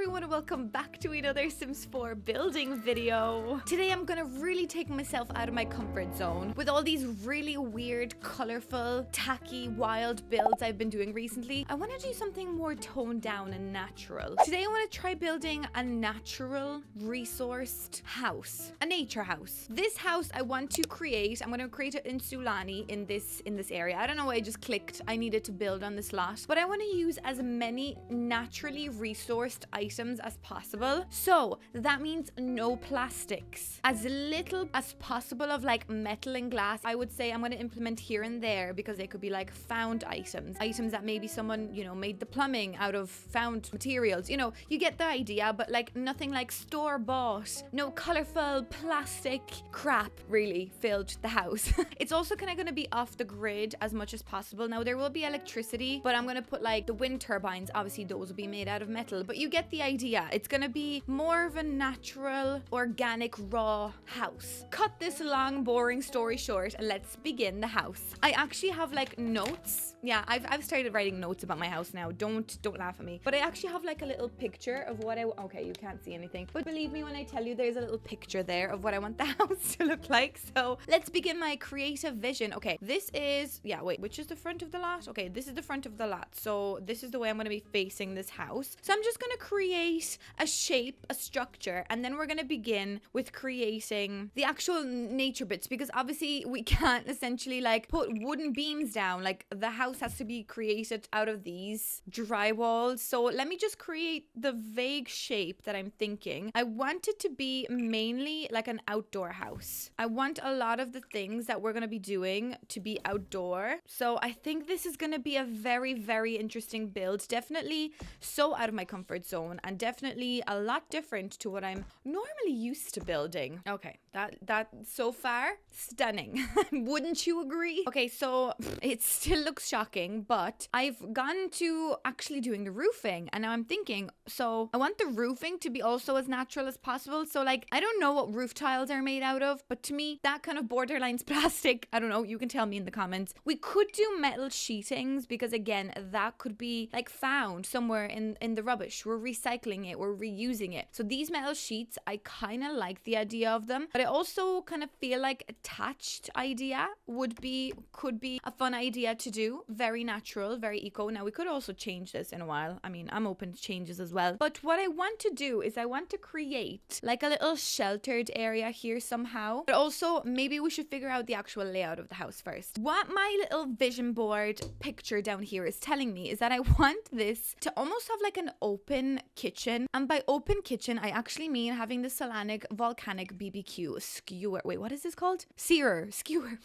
everyone, welcome back to another Sims 4 building video. Today I'm gonna really take myself out of my comfort zone with all these really weird, colorful, tacky, wild builds I've been doing recently. I want to do something more toned down and natural. Today I want to try building a natural, resourced house, a nature house. This house I want to create, I'm gonna create it in Sulani in this area. I don't know why I just clicked I needed to build on this lot, but I want to use as many naturally resourced items as possible. So that means no plastics, as little as possible of like metal and glass. I would say I'm going to implement here and there because they could be like found items that maybe someone, you know, made the plumbing out of found materials. You know, you get the idea, but like nothing like store-bought, no colorful plastic crap really filled the house. It's also kind of going to be off the grid as much as possible. Now there will be electricity, but I'm going to put like the wind turbines, obviously those will be made out of metal, but you get the idea. It's going to be more of a natural, organic, raw house. Cut this long, boring story short and let's begin the house. I actually have like notes. Yeah, I've started writing notes about my house now. Don't laugh at me. But I actually have like a little picture of what okay, you can't see anything. But believe me when I tell you there's a little picture there of what I want the house to look like. So let's begin my creative vision. Okay, this is, yeah, wait, which is the front of the lot? Okay, this is the front of the lot. So this is the way I'm going to be facing this house. So I'm just going to create a shape, a structure, and then we're going to begin with creating the actual nature bits, because obviously we can't essentially like put wooden beams down. Like the house has to be created out of these drywalls. So let me just create the vague shape that I'm thinking. I want it to be mainly like an outdoor house. I want a lot of the things that we're going to be doing to be outdoor. So I think this is going to be a very, very interesting build. Definitely so out of my comfort zone and definitely a lot different to what I'm normally used to building. Okay, that so far, stunning. Wouldn't you agree? Okay, so it still looks shocking, but I've gone to actually doing the roofing and now I'm thinking, so I want the roofing to be also as natural as possible. So like, I don't know what roof tiles are made out of, but to me, that kind of borderline's plastic. I don't know, you can tell me in the comments. We could do metal sheetings because again, that could be like found somewhere in the rubbish. We're recycling it, we're reusing it. So these metal sheets, I kind of like the idea of them, but I also kind of feel like attached idea could be a fun idea to do. Very natural, very eco. Now we could also change this in a while. I mean, I'm open to changes as well. But what I want to do is I want to create like a little sheltered area here somehow. But also maybe we should figure out the actual layout of the house first. What my little vision board picture down here is telling me is that I want this to almost have like an open kitchen. And by open kitchen, I actually mean having the Solanic volcanic BBQ skewer. Wait, what is this called? Skewer.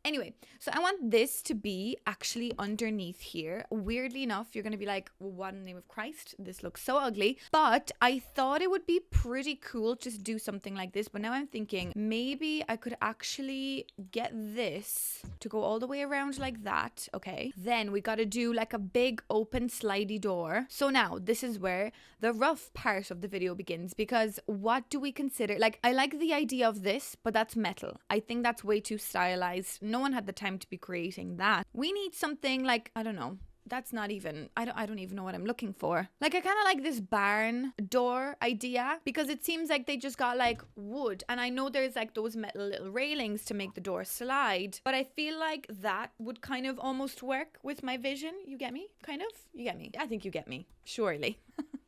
Anyway, so I want this to be actually underneath here. Weirdly enough, you're going to be like, well, what in the name of Christ? This looks so ugly. But I thought it would be pretty cool to do something like this. But now I'm thinking maybe I could actually get this to go all the way around like that. Okay. Then we got to do like a big open slidey door. So now this is where the rough part of the video begins, because what do we consider? Like, I like the idea of this, but that's metal. I think that's way too stylized. No one had the time to be creating that. We need something like, I don't know. That's not even, I don't even know what I'm looking for. Like, I kind of like this barn door idea because it seems like they just got like wood. And I know there's like those metal little railings to make the door slide, but I feel like that would kind of almost work with my vision. You get me? Kind of? You get me? I think you get me. Surely.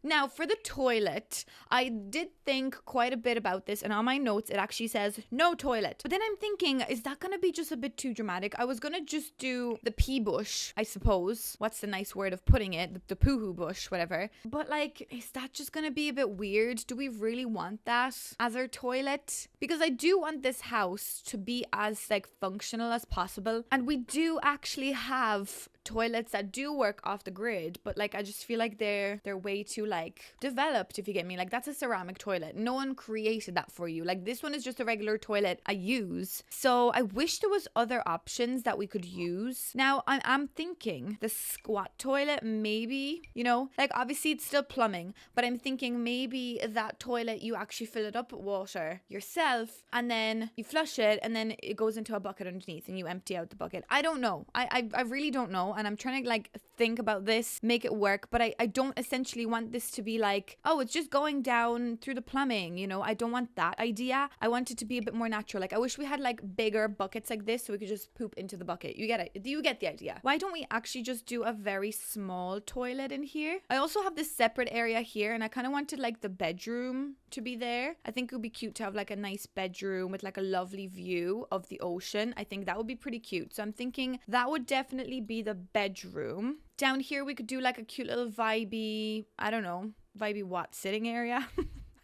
Now, for the toilet, I did think quite a bit about this, and on my notes, it actually says no toilet. But then I'm thinking, is that going to be just a bit too dramatic? I was going to just do the pee bush, I suppose. What's the nice word of putting it? The poo-hoo bush, whatever. But like, is that just going to be a bit weird? Do we really want that as our toilet? Because I do want this house to be as like functional as possible. And we do actually have toilets that do work off the grid, but like I just feel like they're way too like developed, if you get me. Like, that's a ceramic toilet. No one created that for you. Like, this one is just a regular toilet I use. So I wish there was other options that we could use. Now I'm thinking the squat toilet, maybe, you know, like obviously it's still plumbing, but I'm thinking maybe that toilet you actually fill it up with water yourself and then you flush it and then it goes into a bucket underneath and you empty out the bucket. I don't know. I really don't know. know, and I'm trying to like think about this, make it work, but I don't essentially want this to be like, oh, it's just going down through the plumbing, you know. I don't want that idea. I want it to be a bit more natural. Like I wish we had like bigger buckets like this so we could just poop into the bucket. You get it? Do you get the idea? Why don't we actually just do a very small toilet in here? I also have this separate area here, and I kind of wanted like the bedroom to be there. I think it would be cute to have like a nice bedroom with like a lovely view of the ocean. I think that would be pretty cute. So I'm thinking that would definitely be the bedroom. Down here we could do like a cute little vibey, I don't know, vibey what, sitting area?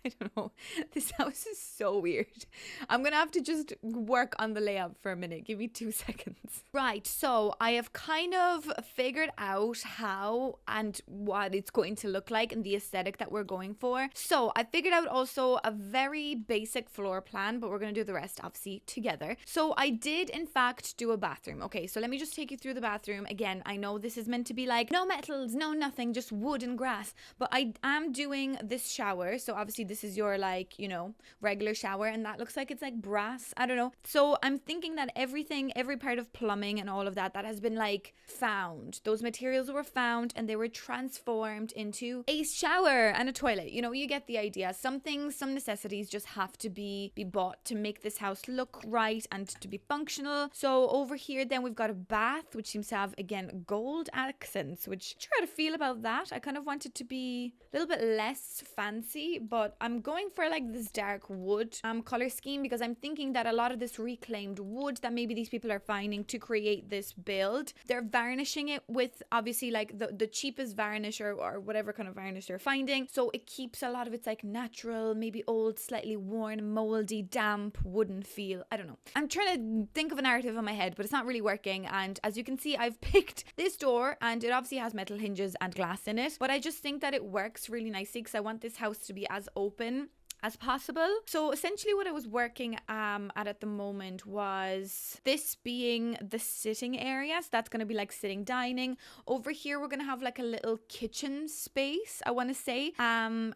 I don't know. This house is so weird. I'm gonna have to just work on the layout for a minute. Give me 2 seconds. Right, so I have kind of figured out how and what it's going to look like and the aesthetic that we're going for. So I figured out also a very basic floor plan, but we're gonna do the rest obviously together. So I did in fact do a bathroom. Okay, so let me just take you through the bathroom. Again, I know this is meant to be like no metals, no nothing, just wood and grass, but I am doing this shower. So obviously this is your like, you know, regular shower, and that looks like it's like brass. I don't know. So I'm thinking that everything, every part of plumbing and all of that has been like found. Those materials were found and they were transformed into a shower and a toilet. You know, you get the idea. Some things, some necessities just have to be bought to make this house look right and to be functional. So over here then we've got a bath, which seems to have again gold accents, which I'm sure how to feel about that. I kind of want it to be a little bit less fancy, but I'm going for like this dark wood color scheme because I'm thinking that a lot of this reclaimed wood that maybe these people are finding to create this build, they're varnishing it with obviously like the cheapest varnish or whatever kind of varnish they're finding. So it keeps a lot of its like natural, maybe old, slightly worn, moldy, damp, wooden feel. I don't know. I'm trying to think of a narrative in my head, but it's not really working. And as you can see, I've picked this door and it obviously has metal hinges and glass in it, but I just think that it works really nicely because I want this house to be as open as possible. So essentially what I was working at the moment was this being the sitting area. So that's going to be like sitting dining. Over here we're going to have like a little kitchen space, I want to say,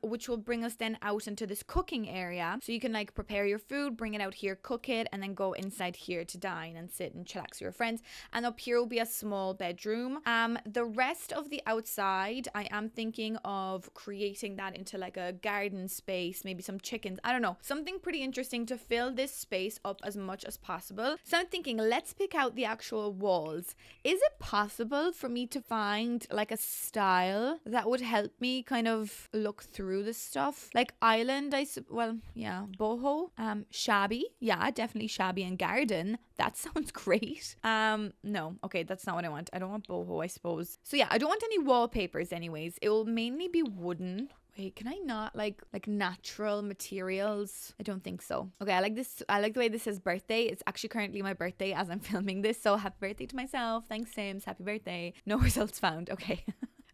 which will bring us then out into this cooking area. So you can like prepare your food, bring it out here, cook it, and then go inside here to dine and sit and chillax with your friends. And up here will be a small bedroom. The rest of the outside, I am thinking of creating that into like a garden space, maybe some chickens, I don't know, something pretty interesting to fill this space up as much as possible. So I'm thinking, let's pick out the actual walls. Is it possible for me to find like a style that would help me kind of look through the stuff? Like island, well, yeah, boho, shabby, yeah, definitely shabby and garden. That sounds great. No, okay, that's not what I want. I don't want boho, I suppose. So yeah, I don't want any wallpapers anyways. It will mainly be wooden. Wait, can I not like natural materials? I don't think so. Okay, I like this. I like the way this says birthday. It's actually currently my birthday as I'm filming this. So happy birthday to myself. Thanks, Sims. Happy birthday. No results found. Okay.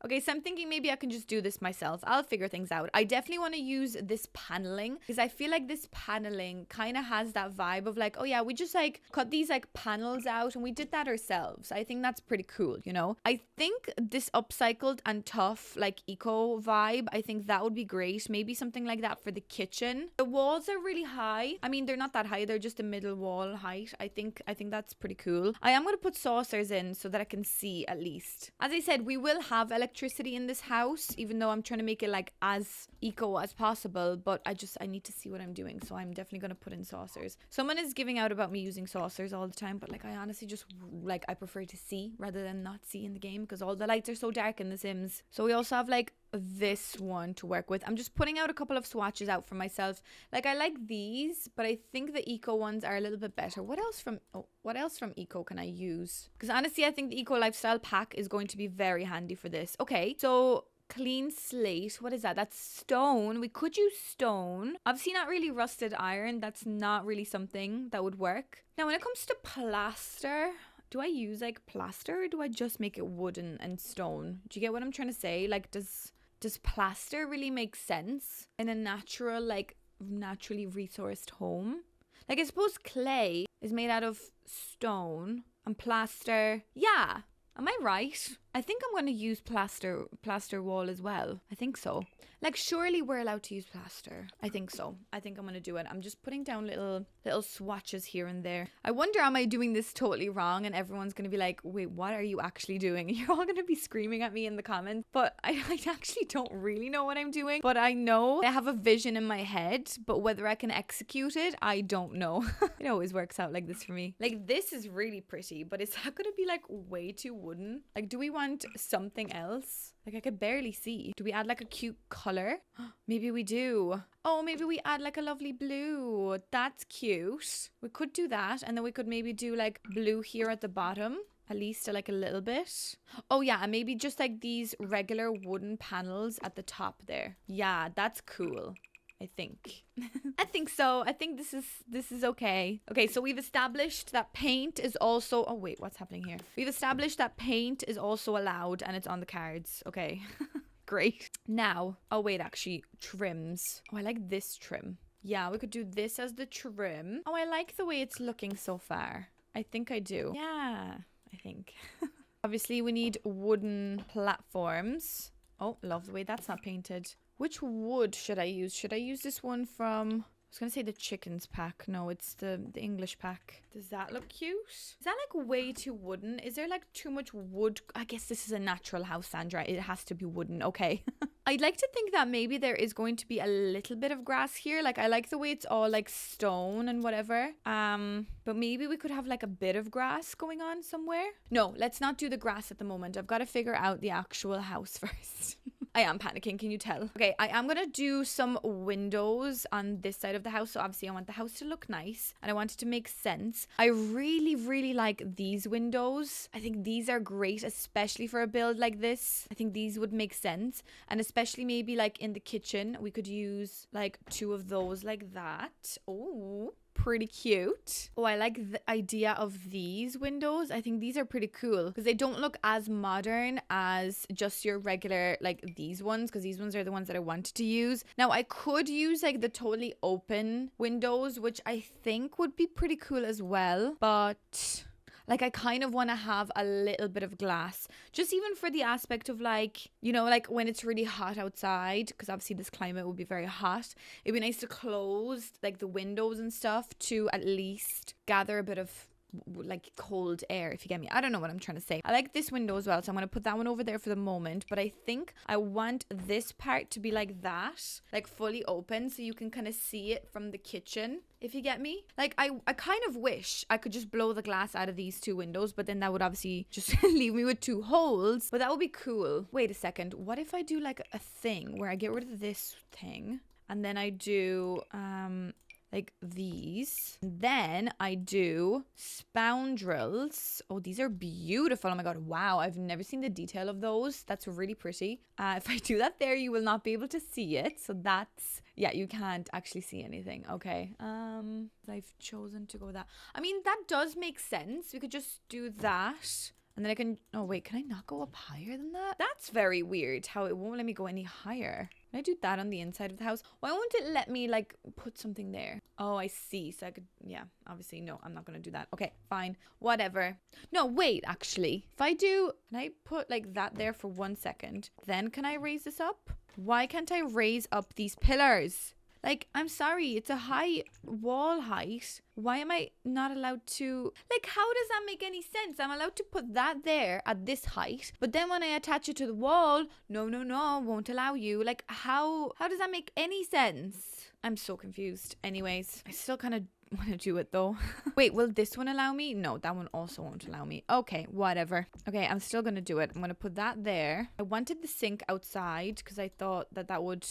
Okay, so I'm thinking maybe I can just do this myself. I'll figure things out. I definitely want to use this paneling because I feel like this paneling kind of has that vibe of like, oh yeah, we just like cut these like panels out and we did that ourselves. I think that's pretty cool, you know? I think this upcycled and tough like eco vibe, I think that would be great. Maybe something like that for the kitchen. The walls are really high. I mean, they're not that high. They're just a middle wall height. I think that's pretty cool. I am going to put saucers in so that I can see at least. As I said, we will have electricity in this house, even though I'm trying to make it like as eco as possible, but I need to see what I'm doing, so I'm definitely going to put in saucers. Someone is giving out about me using saucers all the time, but like I honestly just like I prefer to see rather than not see in the game because all the lights are so dark in The Sims. So we also have like this one to work with. I'm just putting out a couple of swatches out for myself. Like I like these, but I think the eco ones are a little bit better. What else from eco can I use? Because honestly, I think the eco lifestyle pack is going to be very handy for this. Okay, so clean slate. What is that? That's stone. We could use stone. Obviously not really rusted iron. That's not really something that would work. Now when it comes to plaster, do I use like plaster or do I just make it wooden and stone? Do you get what I'm trying to say? Like does plaster really make sense in a natural, like naturally resourced home? Like I suppose clay is made out of stone and plaster. Yeah. Am I right? I think I'm going to use plaster wall as well. I think so. Like, surely we're allowed to use plaster. I think so. I think I'm going to do it. I'm just putting down little swatches here and there. I wonder, am I doing this totally wrong? And everyone's going to be like, wait, what are you actually doing? You're all going to be screaming at me in the comments. But I actually don't really know what I'm doing. But I know I have a vision in my head. But whether I can execute it, I don't know. It always works out like this for me. Like, this is really pretty. But is that going to be like way too wooden? Like, do we want something else? Like, I could barely see. Do we add like a cute color? Maybe we do. Oh, maybe we add like a lovely blue. That's cute. We could do that. And then we could maybe do like blue here at the bottom. At least like a little bit. Oh yeah, and maybe just like these regular wooden panels at the top there. Yeah, that's cool. I think. I think so. I think this is okay. Okay, so we've established that paint is also... Oh, wait, what's happening here? We've established that paint is also allowed and it's on the cards. Okay. Great. Now, oh, wait, actually, trims. Oh, I like this trim. Yeah, we could do this as the trim. Oh, I like the way it's looking so far. I think I do. Yeah, I think. Obviously, we need wooden platforms. Oh, love the way that's not painted. Which wood should I use? Should I use this one from... I was going to say the chickens pack. No, it's the English pack. Does that look cute? Is that like way too wooden? Is there like too much wood? I guess this is a natural house, Sandra. It has to be wooden. Okay. I'd like to think that maybe there is going to be a little bit of grass here. Like, I like the way it's all like stone and whatever. But maybe we could have like a bit of grass going on somewhere. No, let's not do the grass at the moment. I've got to figure out the actual house first. I am panicking, can you tell? Okay, I am gonna do some windows on this side of the house. So obviously I want the house to look nice and I want it to make sense. I really, really like these windows. I think these are great, especially for a build like this. I think these would make sense. And especially maybe like in the kitchen, we could use like 2 of those like that. Oh, pretty cute. Oh, I like the idea of these windows. I think these are pretty cool because they don't look as modern as just your regular like these ones, because these ones are the ones that I wanted to use. Now I could use like the totally open windows, which I think would be pretty cool as well, but like, I kind of want to have a little bit of glass, just even for the aspect of like, you know, like when it's really hot outside, because obviously this climate will be very hot. It'd be nice to close like the windows and stuff to at least gather a bit of like cold air, if you get me. I don't know what I'm trying to say. I like this window as well, so I'm going to put that one over there for the moment, but I think I want this part to be like that, like fully open, so you can kind of see it from the kitchen, if you get me. Like, I kind of wish I could just blow the glass out of these 2 windows, but then that would obviously just leave me with 2 holes, but that would be cool. Wait a second, what if I do like a thing where I get rid of this thing and then I do like these, then I do spandrels. Oh, these are beautiful. Oh my god, wow, I've never seen the detail of those. That's really pretty. If I do that there, you will not be able to see it, so that's... Yeah, you can't actually see anything. Okay. I've chosen to go with that. I mean, that does make sense. We could just do that. And then I can... Oh, wait. Can I not go up higher than that? That's very weird how it won't let me go any higher. Can I do that on the inside of the house? Why won't it let me, like, put something there? Oh, I see. So I could... Yeah, obviously, no. I'm not going to do that. Okay, fine. Whatever. No, wait, actually. If I do... Can I put, like, that there for 1 second? Then can I raise this up? Why can't I raise up these pillars? Like, I'm sorry, it's a high wall height. Why am I not allowed to... Like, how does that make any sense? I'm allowed to put that there at this height, but then when I attach it to the wall, no, won't allow you. Like, how does that make any sense? I'm so confused. Anyways, I still kind of want to do it though. Wait, will this one allow me? No, that one also won't allow me. Okay, whatever. Okay, I'm still gonna do it. I'm gonna put that there. I wanted the sink outside because I thought that would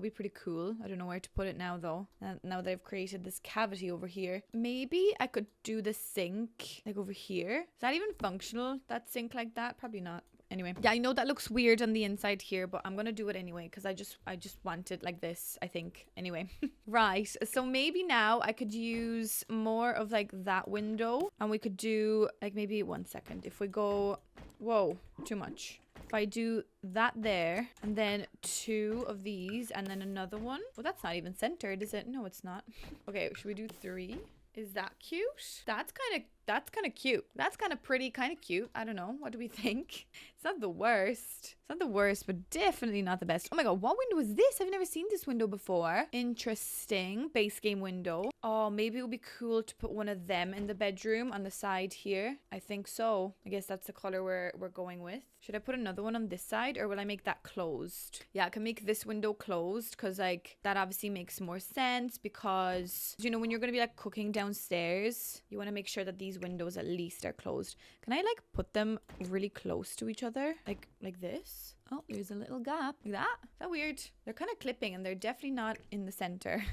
be pretty cool. I don't know where to put it now though. Now that I've created this cavity over here. Maybe I could do the sink like over here. Is that even functional? That sink like that? Probably not. Anyway, yeah, I know that looks weird on the inside here, but I'm gonna do it anyway because I just want it like this, I think. Anyway, right, so maybe now I could use more of like that window, and we could do like maybe 1 second. If we go, whoa, too much. If I do that there, and then 2 of these, and then another one. Well, that's not even centered, is it? No, it's not. Okay, should we do 3? Is that cute? That's kind of that's kind of cute. That's kind of pretty, kind of cute. I don't know. What do we think? It's not the worst. It's not the worst, but definitely not the best. Oh my god, what window is this? I've never seen this window before. Interesting. Base game window. Oh, maybe it would be cool to put one of them in the bedroom on the side here. I think so. I guess that's the color we're going with. Should I put another one on this side, or will I make that closed? Yeah, I can make this window closed because like that obviously makes more sense because, you know, when you're going to be like cooking downstairs, you want to make sure that these windows at least are closed. Can I like put them really close to each other? Like this? Oh, there's a little gap. Like that? Is that weird? They're kind of clipping and they're definitely not in the center.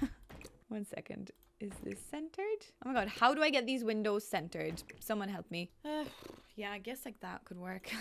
1 second. Is this centered? Oh my god, how do I get these windows centered? Someone help me. Yeah, I guess like that could work.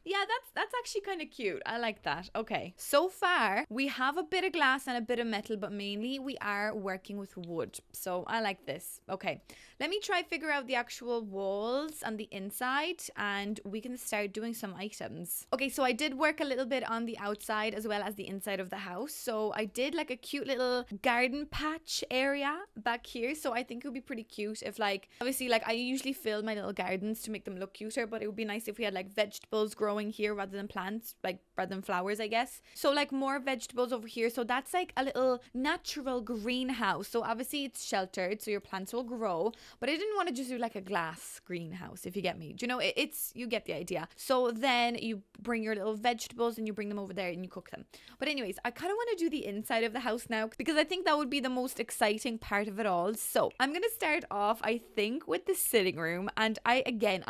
Yeah, that's actually kind of cute. I like that. Okay, so far we have a bit of glass and a bit of metal, but mainly we are working with wood. So I like this. Okay, let me try figure out the actual walls and the inside and we can start doing some items. Okay, so I did work a little bit on the outside as well as the inside of the house. So I did like a cute little garden patch area back here. So I think it would be pretty cute if like, obviously like I usually fill my little gardens to make them look cuter, but it would be nice if we had like vegetables growing here rather than plants, like rather than flowers, I guess. So like more vegetables over here. So that's like a little natural greenhouse. So obviously it's sheltered so your plants will grow, but I didn't want to just do like a glass greenhouse, if you get me. Do you know, it's you get the idea. So then you bring your little vegetables and you bring them over there and you cook them. But anyways, I kind of want to do the inside of the house now because I think that would be the most exciting part of it all. So I'm gonna start off, I think, with the sitting room, and I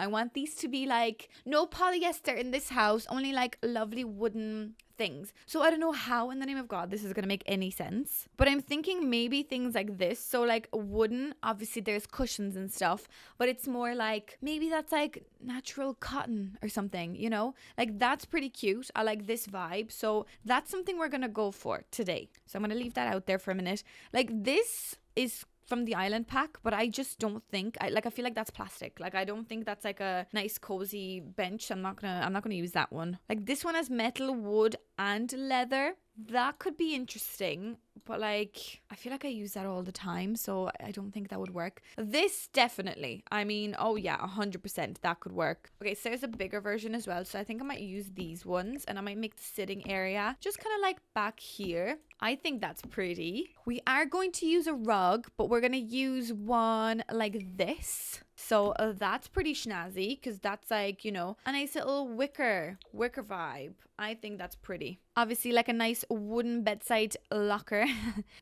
want these to be like no polyester in this house, only like lovely wooden things. So I don't know how in the name of God this is gonna make any sense, but I'm thinking maybe things like this. So like wooden, obviously there's cushions and stuff, but it's more like maybe that's like natural cotton or something, you know, like that's pretty cute. I like this vibe, so that's something we're gonna go for today. So I'm gonna leave that out there for a minute. Like this is from the island pack, but I just don't think I feel like that's plastic. Like I don't think that's like a nice cozy bench. I'm not gonna use that one. Like this one has metal, wood and leather. That could be interesting, but like I feel like I use that all the time, so I don't think that would work. This definitely, I mean, oh yeah, 100% that could work. Okay, so there's a bigger version as well, so I think I might use these ones and I might make the sitting area just kind of like back here. I think that's pretty. We are going to use a rug, but we're gonna use one like this. So that's pretty snazzy because that's like, you know, a nice little wicker vibe. I think that's pretty. Obviously like a nice wooden bedside locker.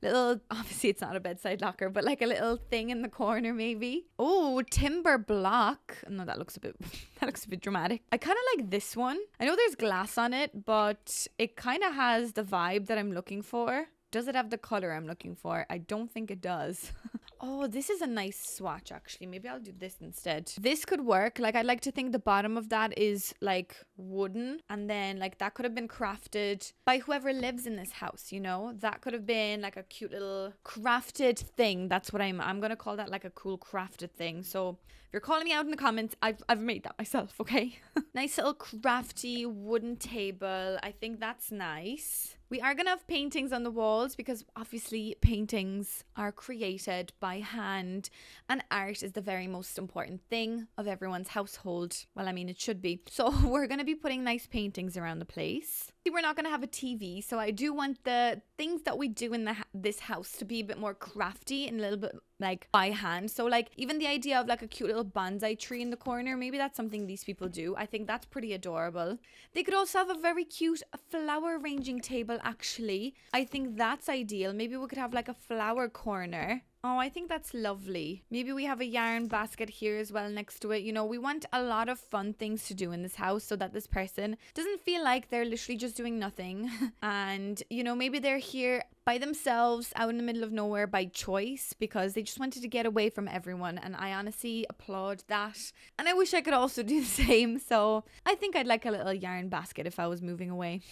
Obviously it's not a bedside locker, but like a little thing in the corner maybe. Oh, timber block. No, that looks a bit dramatic. I kind of like this one. I know there's glass on it, but it kind of has the vibe that I'm looking for. Does it have the color I'm looking for? I don't think it does. Oh, this is a nice swatch actually. Maybe I'll do this instead. This could work. Like I'd like to think the bottom of that is like wooden, and then like that could have been crafted by whoever lives in this house, you know? That could have been like a cute little crafted thing. That's what I'm gonna call that, like a cool crafted thing. So if you're calling me out in the comments, I've made that myself, okay? Nice little crafty wooden table. I think that's nice. We are going to have paintings on the walls because obviously paintings are created by hand and art is the very most important thing of everyone's household. Well, I mean, it should be. So we're going to be putting nice paintings around the place. We're not going to have a TV, so I do want the things that we do in this house to be a bit more crafty and a little bit like by hand. So like even the idea of like a cute little bonsai tree in the corner, maybe that's something these people do. I think that's pretty adorable. They could also have a very cute flower arranging table actually. I think that's ideal. Maybe we could have like a flower corner. Oh, I think that's lovely. Maybe we have a yarn basket here as well next to it. You know, we want a lot of fun things to do in this house so that this person doesn't feel like they're literally just doing nothing. And, you know, maybe they're here by themselves out in the middle of nowhere by choice because they just wanted to get away from everyone. And I honestly applaud that. And I wish I could also do the same. So I think I'd like a little yarn basket if I was moving away.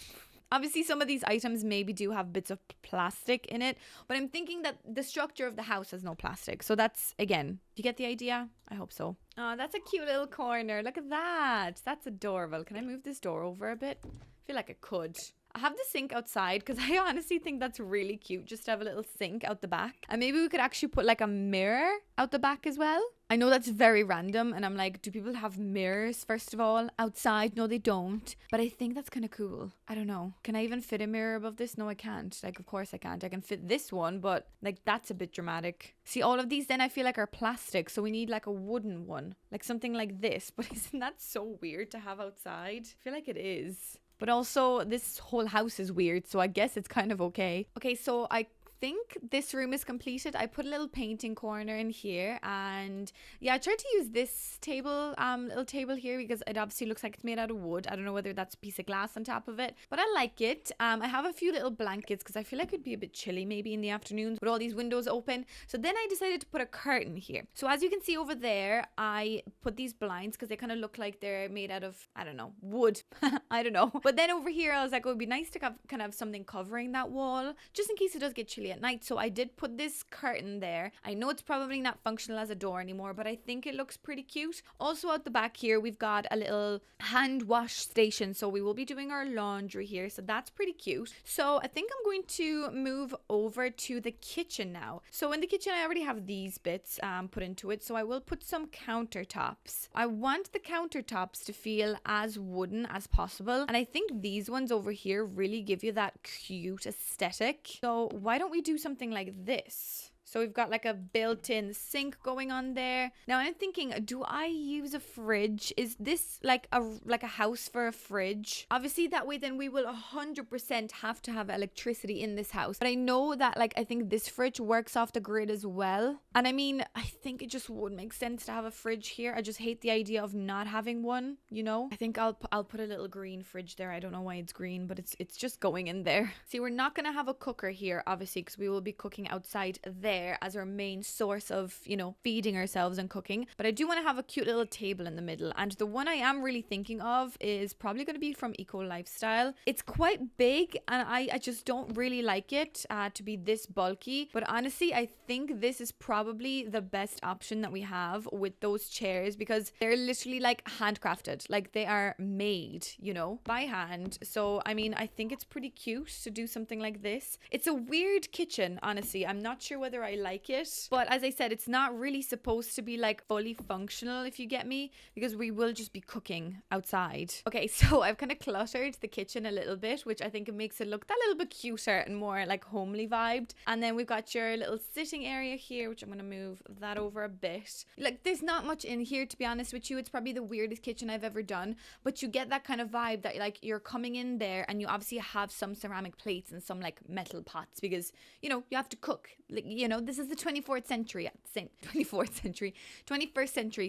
Obviously, some of these items maybe do have bits of plastic in it, but I'm thinking that the structure of the house has no plastic. So that's, again, you get the idea? I hope so. Oh, that's a cute little corner. Look at that. That's adorable. Can I move this door over a bit? I feel like I could. have the sink outside because I honestly think that's really cute just to have a little sink out the back. And maybe we could actually put like a mirror out the back as well. I know that's very random, and I'm like, do people have mirrors, first of all, outside? No, they don't. But I think that's kind of cool. I don't know. Can I even fit a mirror above this? No, I can't. Like, of course I can't. I can fit this one, but like, that's a bit dramatic. See, all of these then I feel like are plastic, so we need like a wooden one. Like something like this. But isn't that so weird to have outside? I feel like it is. But also, this whole house is weird, so I guess it's kind of okay. Okay, so I think this room is completed. I put a little painting corner in here, and yeah, I tried to use this table, little table here, because it obviously looks like it's made out of wood. I don't know whether that's a piece of glass on top of it, but I like it. I have a few little blankets because I feel like it'd be a bit chilly maybe in the afternoons with all these windows open. So then I decided to put a curtain here. So as you can see over there, I put these blinds because they kind of look like they're made out of, I don't know, wood. I don't know. But then over here I was like, oh, it'd be nice to kind of have something covering that wall just in case it does get chilly at night. So I did put this curtain there. I know it's probably not functional as a door anymore, but I think it looks pretty cute. Also out the back here, we've got a little hand wash station. So we will be doing our laundry here. So that's pretty cute. So I think I'm going to move over to the kitchen now. So in the kitchen, I already have these bits put into it. So I will put some countertops. I want the countertops to feel as wooden as possible. And I think these ones over here really give you that cute aesthetic. So why don't we do something like this? So we've got like a built-in sink going on there. Now I'm thinking, do I use a fridge? Is this like a house for a fridge? Obviously that way then we will 100% have to have electricity in this house. But I know that like I think this fridge works off the grid as well. And I mean, I think it just would make sense to have a fridge here. I just hate the idea of not having one, you know? I think I'll put a little green fridge there. I don't know why it's green, but it's just going in there. See, we're not gonna have a cooker here, obviously, because we will be cooking outside there as our main source of, you know, feeding ourselves and cooking. But I do want to have a cute little table in the middle, and the one I am really thinking of is probably going to be from Eco Lifestyle. It's quite big and I just don't really like it to be this bulky, but honestly I think this is probably the best option that we have with those chairs, because they're literally like handcrafted, like they are made, you know, by hand. So I mean, I think it's pretty cute to do something like this. It's a weird kitchen, honestly. I'm not sure whether I like it, but as I said, it's not really supposed to be like fully functional, if you get me, because we will just be cooking outside. Okay, so I've kind of cluttered the kitchen a little bit, which I think it makes it look that little bit cuter and more like homely vibed. And then we've got your little sitting area here, which I'm going to move that over a bit. Like there's not much in here, to be honest with you. It's probably the weirdest kitchen I've ever done, but you get that kind of vibe that like you're coming in there and you obviously have some ceramic plates and some like metal pots, because you know you have to cook, like, you know, this is the 21st century.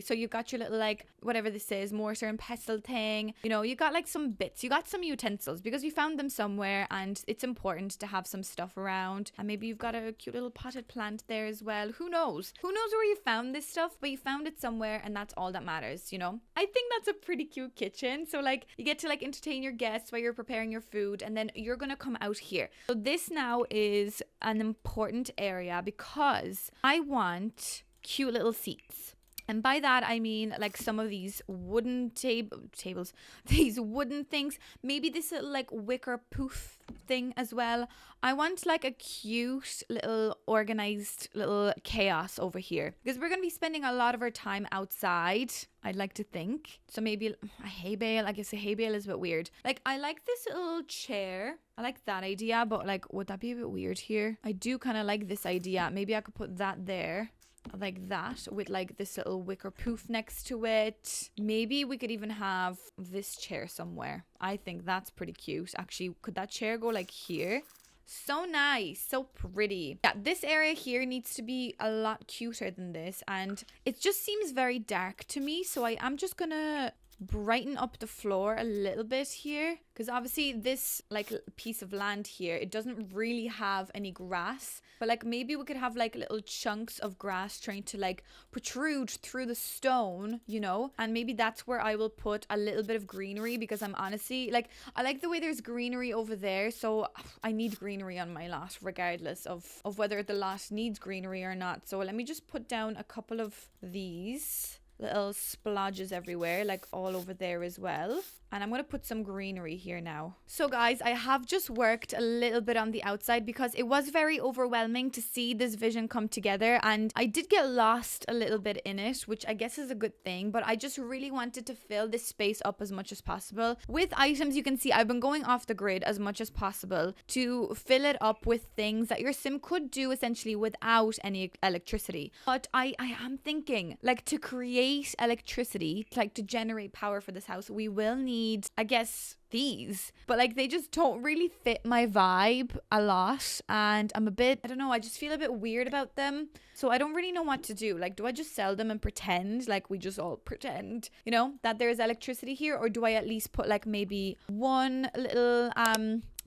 So you've got your little like whatever this is, mortar and pestle thing, you know, you got like some bits, you got some utensils because you found them somewhere, and it's important to have some stuff around. And maybe you've got a cute little potted plant there as well. Who knows where you found this stuff, but you found it somewhere, and that's all that matters, you know. I think that's a pretty cute kitchen. So like you get to like entertain your guests while you're preparing your food, and then you're gonna come out here. So this now is an important area because I want cute little seats. And by that, I mean like some of these wooden tables, these wooden things, maybe this little like wicker poof thing as well. I want like a cute little organized little chaos over here, because we're going to be spending a lot of our time outside, I'd like to think. So maybe a hay bale. I guess a hay bale is a bit weird. Like I like this little chair. I like that idea, but like would that be a bit weird here? I do kind of like this idea. Maybe I could put that there, like that, with like this little wicker poof next to it. Maybe we could even have this chair somewhere. I think that's pretty cute. Actually, could that chair go like here? So nice, so pretty. Yeah, this area here needs to be a lot cuter than this, and it just seems very dark to me. So I am just gonna brighten up the floor a little bit here, because obviously this like piece of land here, it doesn't really have any grass, but like maybe we could have like little chunks of grass trying to like protrude through the stone, you know, and maybe that's where I will put a little bit of greenery, because I'm honestly like, I like the way there's greenery over there, so I need greenery on my lot regardless of whether the lot needs greenery or not. So let me just put down a couple of these little splodges everywhere, like all over there as well. And I'm going to put some greenery here now. So guys, I have just worked a little bit on the outside because it was very overwhelming to see this vision come together. And I did get lost a little bit in it, which I guess is a good thing. But I just really wanted to fill this space up as much as possible. With items, you can see I've been going off the grid as much as possible to fill it up with things that your sim could do essentially without any electricity. But I am thinking, like, to create electricity, like to generate power for this house, we will need, I guess, these, but like they just don't really fit my vibe a lot, and I'm a bit, I don't know, I just feel a bit weird about them, so I don't really know what to do. Like, do I just sell them and pretend, like we just all pretend, you know, that there's electricity here, or do I at least put like maybe one little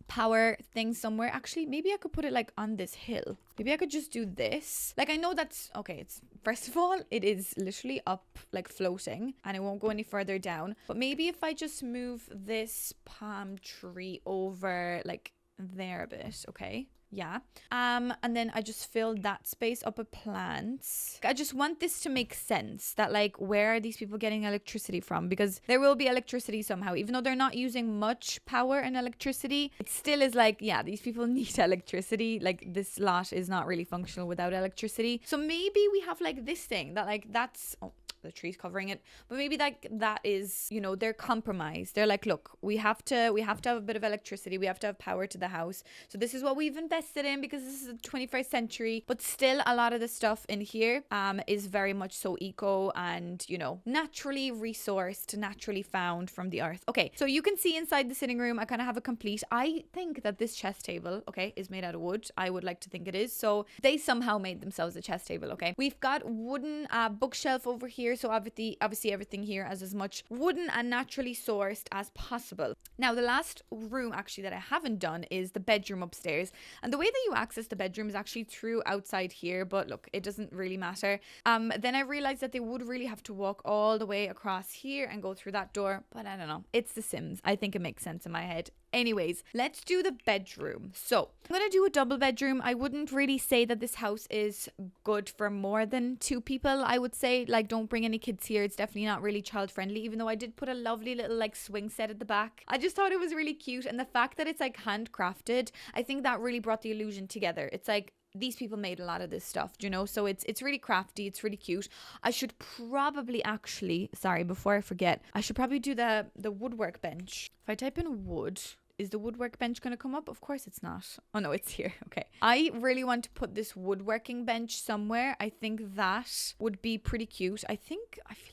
power thing somewhere? Actually, maybe I could put it like on this hill. Maybe I could just do this. Like, I know that's okay. It's, first of all, it is literally up, like floating, and it won't go any further down. But maybe if I just move this palm tree over like there a bit, okay? Yeah. And then I just filled that space up with plants. I just want this to make sense, that like, where are these people getting electricity from? Because there will be electricity somehow, even though they're not using much power and electricity. It still is like, yeah, these people need electricity. Like, this lot is not really functional without electricity. So maybe we have like this thing that like, that's, oh, the tree's covering it, but maybe like that is, you know, they're compromised. They're like, look, we have to have a bit of electricity, we have to have power to the house, so this is what we've invested in because this is the 21st century. But still, a lot of the stuff in here is very much so eco and, you know, naturally resourced, naturally found from the earth. Okay, so you can see inside the sitting room I kind of have a complete, I think that this chest table, okay, is made out of wood. I would like to think it is. So they somehow made themselves a chest table. Okay, we've got wooden bookshelf over here. So obviously everything here is as much wooden and naturally sourced as possible. Now, the last room actually that I haven't done is the bedroom upstairs. And the way that you access the bedroom is actually through outside here. But look, it doesn't really matter. Then I realized that they would really have to walk all the way across here and go through that door. But I don't know. It's The Sims. I think it makes sense in my head. Anyways, let's do the bedroom. So I'm going to do a double bedroom. I wouldn't really say that this house is good for more than 2 people. I would say, like, don't bring any kids here. It's definitely not really child friendly, even though I did put a lovely little like swing set at the back. I just thought it was really cute. And the fact that it's like handcrafted, I think that really brought the illusion together. It's like, these people made a lot of this stuff, you know, so it's really crafty, it's really cute. I should probably actually, sorry, before I forget, I should probably do the woodwork bench. If I type in wood, is the woodwork bench going to come up? Of course it's not. Oh no, it's here. Okay. I really want to put this woodworking bench somewhere. I think that would be pretty cute. I feel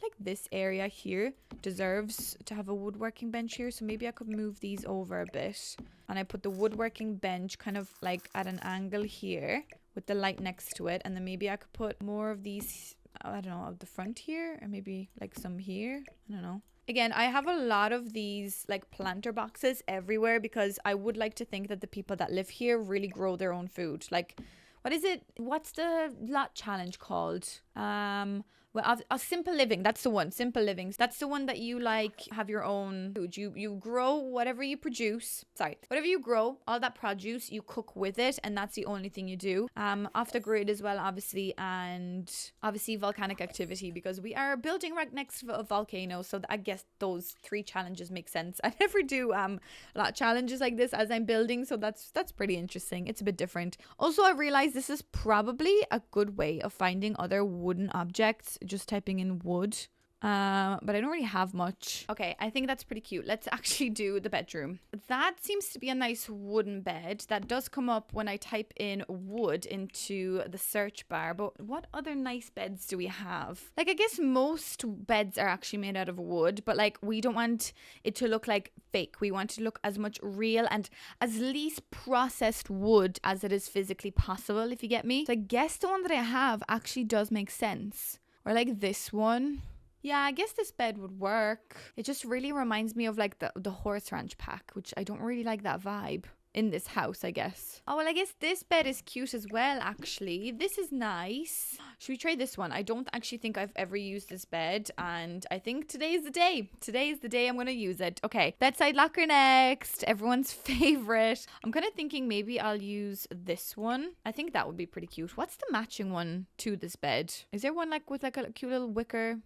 like this area here deserves to have a woodworking bench here. So maybe I could move these over a bit. And I put the woodworking bench kind of like at an angle here with the light next to it. And then maybe I could put more of these, I don't know, at the front here, or maybe like some here. I don't know. Again, I have a lot of these like planter boxes everywhere because I would like to think that the people that live here really grow their own food. Like, what is it? What's the lot challenge called? Well, simple living. That's the one. Simple living. That's the one that you like have your own food. You grow whatever you produce. Sorry, whatever you grow, all that produce, you cook with it, and that's the only thing you do. Off the grid as well, obviously, and obviously volcanic activity because we are building right next to a volcano. So I guess those 3 challenges make sense. I never do a lot of challenges like this as I'm building, so that's pretty interesting. It's a bit different. Also, I realized this is probably a good way of finding other wooden objects. Just typing in wood, but I don't really have much. Okay, I think that's pretty cute. Let's actually do the bedroom. That seems to be a nice wooden bed that does come up when I type in wood into the search bar. But what other nice beds do we have? Like, I guess most beds are actually made out of wood, but like, we don't want it to look like fake. We want it to look as much real and as least processed wood as it is physically possible, if you get me. So I guess the one that I have actually does make sense. Or like this one. Yeah, I guess this bed would work. It just really reminds me of like the horse ranch pack, which I don't really like that vibe in this house, I guess. Oh, well, I guess this bed is cute as well, actually. This is nice. Should we try this one? I don't actually think I've ever used this bed, and I think today is the day. Today is the day I'm going to use it. Okay, bedside locker next. Everyone's favorite. I'm kind of thinking maybe I'll use this one. I think that would be pretty cute. What's the matching one to this bed? Is there one like with like a cute little wicker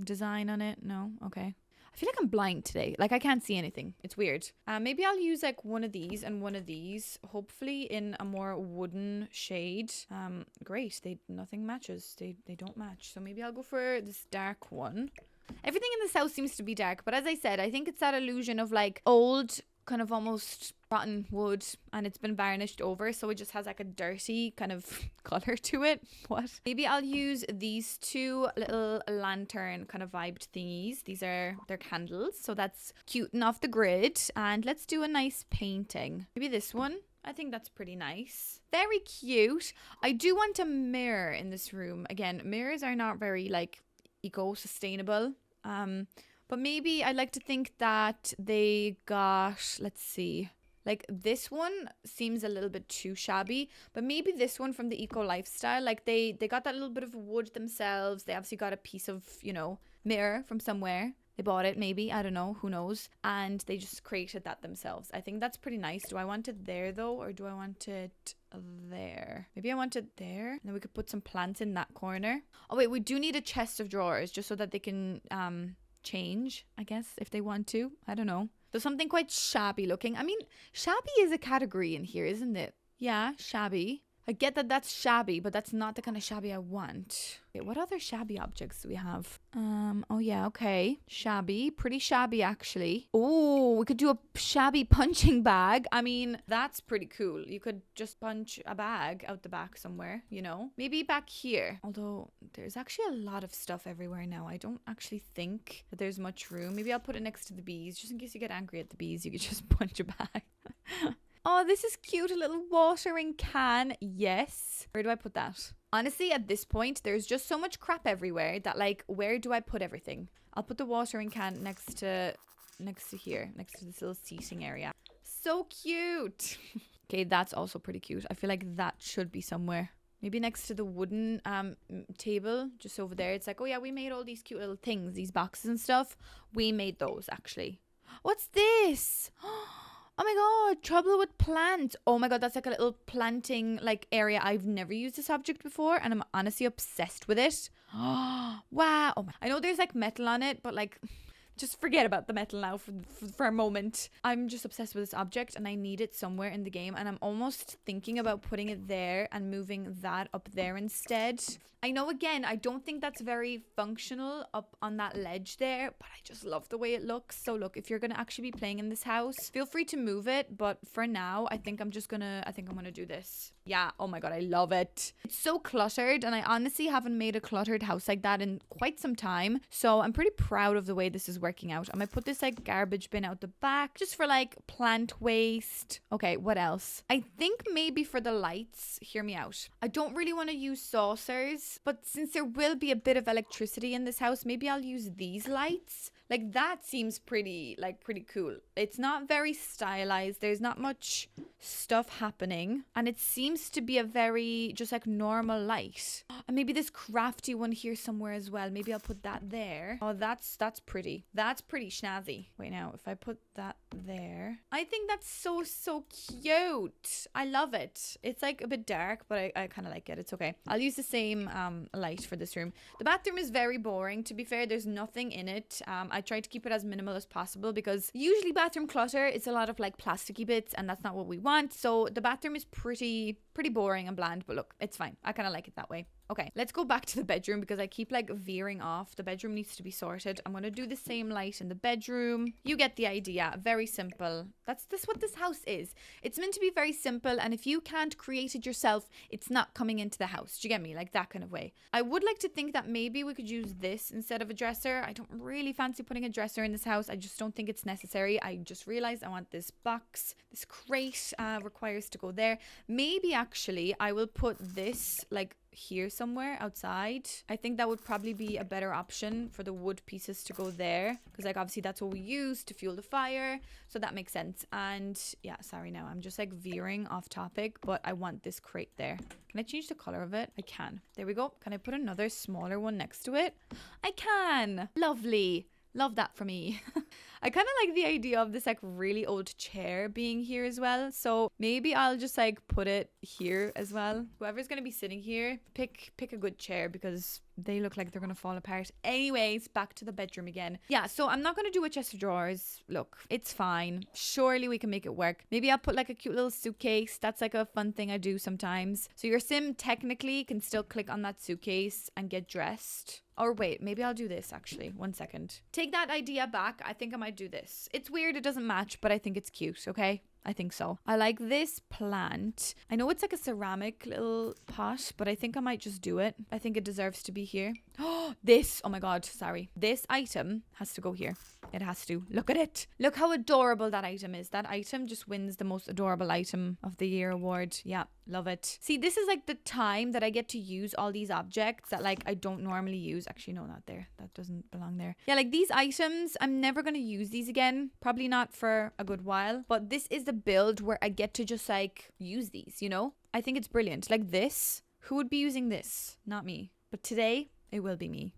design on it? No? Okay. I I feel like I'm blind today. Like I can't see anything. It's weird. Maybe I'll use like one of these and one of these. Hopefully in a more wooden shade. Great. Nothing matches. They don't match. So maybe I'll go for this dark one. Everything in this house seems to be dark. But as I said, I think it's that illusion of like old, kind of almost rotten wood, and it's been varnished over, so it just has like a dirty kind of color to it. What? Maybe I'll use these two little lantern kind of vibed thingies. They're candles, so that's cute and off the grid. And let's do a nice painting. Maybe this one. I think that's pretty nice. Very cute. I do want a mirror in this room. Again, mirrors are not very like eco-sustainable. But maybe I'd like to think that they got, let's see, like this one seems a little bit too shabby, but maybe this one from the eco lifestyle, like they got that little bit of wood themselves. They obviously got a piece of, you know, mirror from somewhere. They bought it maybe, I don't know, who knows, and they just created that themselves. I think that's pretty nice. Do I want it there though, or do I want it there? Maybe I want it there, and then we could put some plants in that corner. Oh wait, we do need a chest of drawers just so that they can change, I guess, if they want to. I don't know. So something quite shabby looking. I mean, shabby is a category in here, isn't it? Yeah, shabby. I get that that's shabby, but that's not the kind of shabby I want. Okay, what other shabby objects do we have? Oh yeah, okay. Shabby, pretty shabby actually. Oh, we could do a shabby punching bag. I mean, that's pretty cool. You could just punch a bag out the back somewhere, you know? Maybe back here. Although there's actually a lot of stuff everywhere now. I don't actually think that there's much room. Maybe I'll put it next to the bees, just in case you get angry at the bees. You could just punch a bag. Oh, this is cute. A little watering can. Yes. Where do I put that? Honestly, at this point, there's just so much crap everywhere that, like, where do I put everything? I'll put the watering can next to here, next to this little seating area. So cute. Okay, that's also pretty cute. I feel like that should be somewhere. Maybe next to the wooden table, just over there. It's like, oh yeah, we made all these cute little things, these boxes and stuff. We made those, actually. What's this? Oh my god, trouble with plants. Oh my god, that's like a little planting like area. I've never used this object before, and I'm honestly obsessed with it. Wow. Oh my. I know there's like metal on it, but like just forget about the metal now for a moment. I'm just obsessed with this object, and I need it somewhere in the game, and I'm almost thinking about putting it there and moving that up there instead. I know, again, I don't think that's very functional up on that ledge there, but I just love the way it looks. So look, if you're going to actually be playing in this house, feel free to move it. But for now, I think I'm gonna do this. Yeah. Oh my god, I love it. It's so cluttered, and I honestly haven't made a cluttered house like that in quite some time. So I'm pretty proud of the way this is working out. I might put this like garbage bin out the back just for like plant waste. Okay, what else? I think maybe for the lights, hear me out. I don't really want to use saucers, but since there will be a bit of electricity in this house, maybe I'll use these lights. Like that seems pretty cool. It's not very stylized. There's not much stuff happening, and it seems to be a very just like normal light. And maybe this crafty one here somewhere as well. Maybe I'll put that there. Oh, that's pretty. That's pretty snazzy. Wait, now if I put that there, I think that's so cute. I love it. It's like a bit dark, but I kind of like it. It's okay. I'll use the same light for this room. The bathroom is very boring, to be fair. There's nothing in it. I try to keep it as minimal as possible because usually bathroom clutter is a lot of like plasticky bits, and that's not what we want. So the bathroom is pretty boring and bland, but look, it's fine. I kind of like it that way. Okay, let's go back to the bedroom because I keep like veering off. The bedroom needs to be sorted. I'm going to do the same light in the bedroom. You get the idea. Very simple. That's what this house is. It's meant to be very simple, and if you can't create it yourself, it's not coming into the house. Do you get me? Like that kind of way. I would like to think that maybe we could use this instead of a dresser. I don't really fancy putting a dresser in this house. I just don't think it's necessary. I just realized I want this box. This crate requires to go there. Maybe actually I will put this like here somewhere outside. I think that would probably be a better option for the wood pieces to go there, because like obviously that's what we use to fuel the fire, so that makes sense. And yeah, sorry, now I'm just like veering off topic, but I want this crate there. Can I change the color of it? I can. There we go. Can I put another smaller one next to it? I can. Lovely. Love that for me. I kind of like the idea of this like really old chair being here as well. So maybe I'll just like put it here as well. Whoever's going to be sitting here, pick a good chair because they look like they're going to fall apart. Anyways, back to the bedroom again. Yeah, so I'm not going to do a chest of drawers. Look, it's fine. Surely we can make it work. Maybe I'll put like a cute little suitcase. That's like a fun thing I do sometimes. So your sim technically can still click on that suitcase and get dressed. Or wait, maybe I'll do this actually. 1 second. Take that idea back. I think I might do this. It's weird. It doesn't match, but I think it's cute. Okay. I think so. I like this plant. I know it's like a ceramic little pot, but I think I might just do it. I think it deserves to be here. Oh, this. Oh my God. Sorry. This item has to go here. It has to. Look at it. Look how adorable that item is. That item just wins the most adorable item of the year award. Yeah. Love it. See, this is like the time that I get to use all these objects that like I don't normally use. Actually, no, not there. That doesn't belong there. Yeah, like these items, I'm never going to use these again. Probably not for a good while. But this is the build where I get to just like use these, you know? I think it's brilliant. Like this. Who would be using this? Not me. But today, it will be me.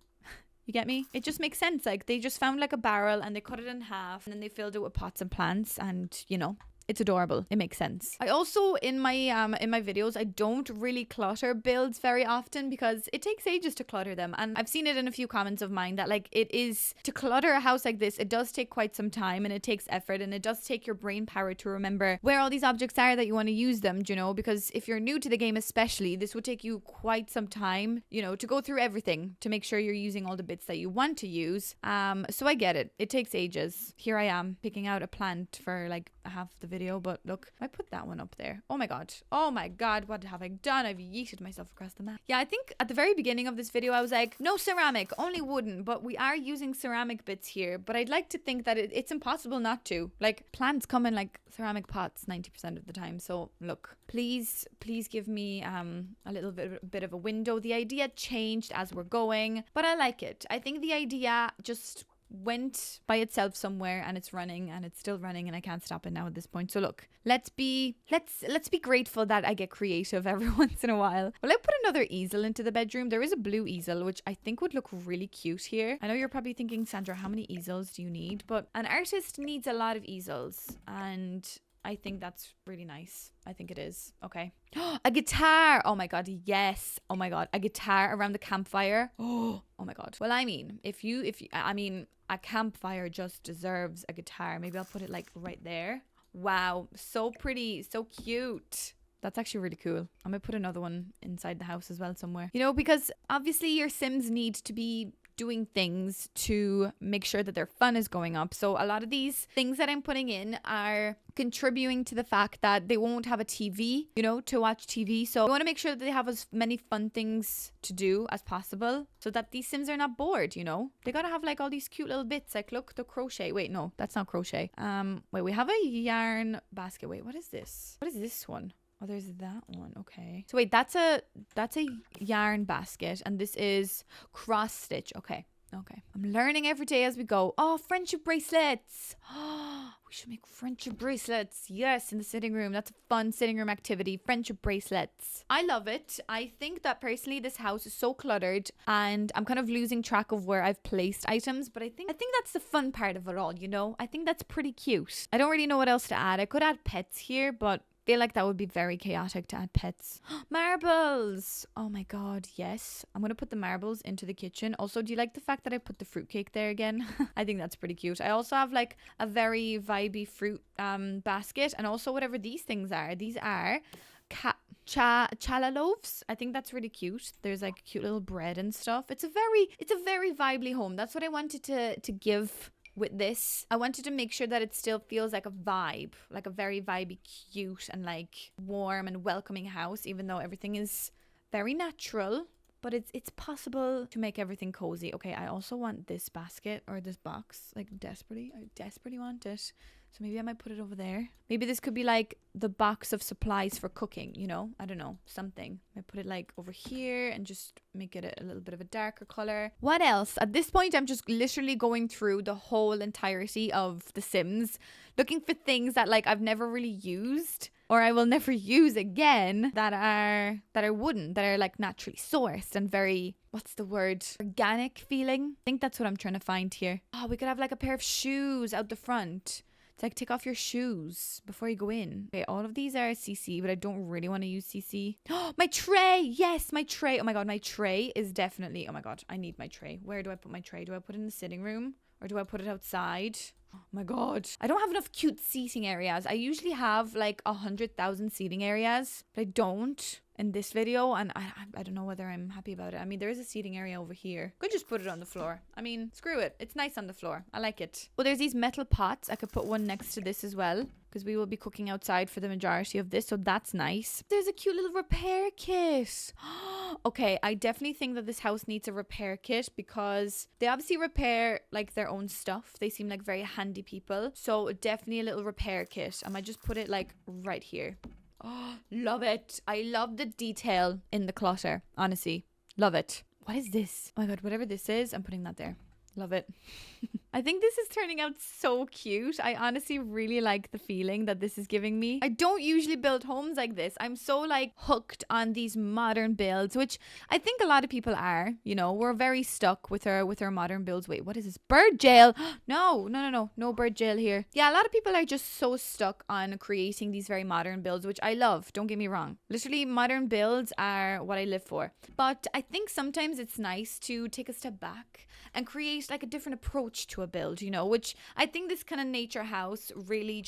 You get me? It just makes sense. Like they just found like a barrel and they cut it in half and then they filled it with pots and plants and, you know, it's adorable. It makes sense. I also, in my videos, I don't really clutter builds very often because it takes ages to clutter them. And I've seen it in a few comments of mine that like it is, to clutter a house like this, it does take quite some time and it takes effort and it does take your brain power to remember where all these objects are that you want to use them, you know, because if you're new to the game especially, this would take you quite some time, you know, to go through everything to make sure you're using all the bits that you want to use. So I get it. It takes ages. Here I am picking out a plant for like half the video, but look, I put that one up there. Oh my god, what have I done? I've yeeted myself across the map. Yeah, I think at the very beginning of this video I was like, no ceramic, only wooden, but we are using ceramic bits here. But I'd like to think that it's impossible not to. Like plants come in like ceramic pots 90% of the time. So look, please give me a little bit of a window. The idea changed as we're going, but I like it. I think the idea just went by itself somewhere and it's running and it's still running and I can't stop it now at this point. So look, let's be grateful that I get creative every once in a while. Well, I put another easel into the bedroom. There is a blue easel which I think would look really cute here. I know you're probably thinking, Sandra, how many easels do you need? But an artist needs a lot of easels and I think that's really nice. I think it is. Okay. A guitar. Oh my god, yes. Oh my god, a guitar around the campfire. Oh my god. Well, I mean, if you a campfire just deserves a guitar. Maybe I'll put it like right there. Wow, so pretty, so cute. That's actually really cool. I'm gonna put another one inside the house as well somewhere. You know, because obviously your Sims need to be doing things to make sure that their fun is going up. So a lot of these things that I'm putting in are contributing to the fact that they won't have a TV, you know, to watch TV. So I want to make sure that they have as many fun things to do as possible so that these Sims are not bored, you know. They gotta have like all these cute little bits. Like look, the crochet. Wait, no, that's not crochet. Wait, we have a yarn basket. Wait, what is this? What is this one? Oh, there's that one. Okay. So wait, that's a yarn basket and this is cross stitch. Okay. I'm learning every day as we go. Oh, friendship bracelets. Oh, we should make friendship bracelets. Yes, in the sitting room. That's a fun sitting room activity. Friendship bracelets. I love it. I think that personally this house is so cluttered and I'm kind of losing track of where I've placed items, but I think that's the fun part of it all, you know? I think that's pretty cute. I don't really know what else to add. I could add pets here, but I feel like that would be very chaotic to add pets. Marbles! Oh my god, yes. I'm gonna put the marbles into the kitchen. Also, do you like the fact that I put the fruitcake there again? I think that's pretty cute. I also have like a very vibey fruit basket and also whatever these things are. These are challah loaves. I think that's really cute. There's like cute little bread and stuff. It's a very vibely home. That's what I wanted to give with this. I wanted to make sure that it still feels like a vibe, like a very vibey, cute and like warm and welcoming house, even though everything is very natural, but it's possible to make everything cozy. Okay, I also want this basket or this box, like I desperately want it. So maybe I might put it over there. Maybe this could be like the box of supplies for cooking, you know? I don't know, something. I put it like over here and just make it a little bit of a darker color. What else? At this point, I'm just literally going through the whole entirety of The Sims, looking for things that like I've never really used or I will never use again that are wooden, that are like naturally sourced and very, what's the word, organic feeling. I think that's what I'm trying to find here. Oh, we could have like a pair of shoes out the front. It's like, take off your shoes before you go in. Okay, all of these are CC, but I don't really want to use CC. Oh, my tray. Yes, my tray. Oh my God, my tray is definitely, oh my God, I need my tray. Where do I put my tray? Do I put it in the sitting room or do I put it outside? Oh my God. I don't have enough cute seating areas. I usually have like 100,000 seating areas, but I don't in this video, and I don't know whether I'm happy about it. I mean, there is a seating area over here. Could just put it on the floor. I mean, screw it. It's nice on the floor. I like it. Well, there's these metal pots. I could put one next to this as well, because we will be cooking outside for the majority of this, so that's nice. There's a cute little repair kit. Okay, I definitely think that this house needs a repair kit because they obviously repair like their own stuff. They seem like very handy people, so definitely a little repair kit. I might just put it like right here. Oh, love it. I love the detail in the clutter. Honestly, love it. What is this? Oh my God, whatever this is, I'm putting that there. Love it. I think this is turning out so cute. I honestly really like the feeling that this is giving me. I don't usually build homes like this. I'm so like hooked on these modern builds, which I think a lot of people are. You know, we're very stuck with our modern builds. Wait, what is this? Bird jail? No bird jail here. Yeah, a lot of people are just so stuck on creating these very modern builds, which I love. Don't get me wrong. Literally, modern builds are what I live for. But I think sometimes it's nice to take a step back and create like a different approach to a build, you know, which I think this kind of nature house really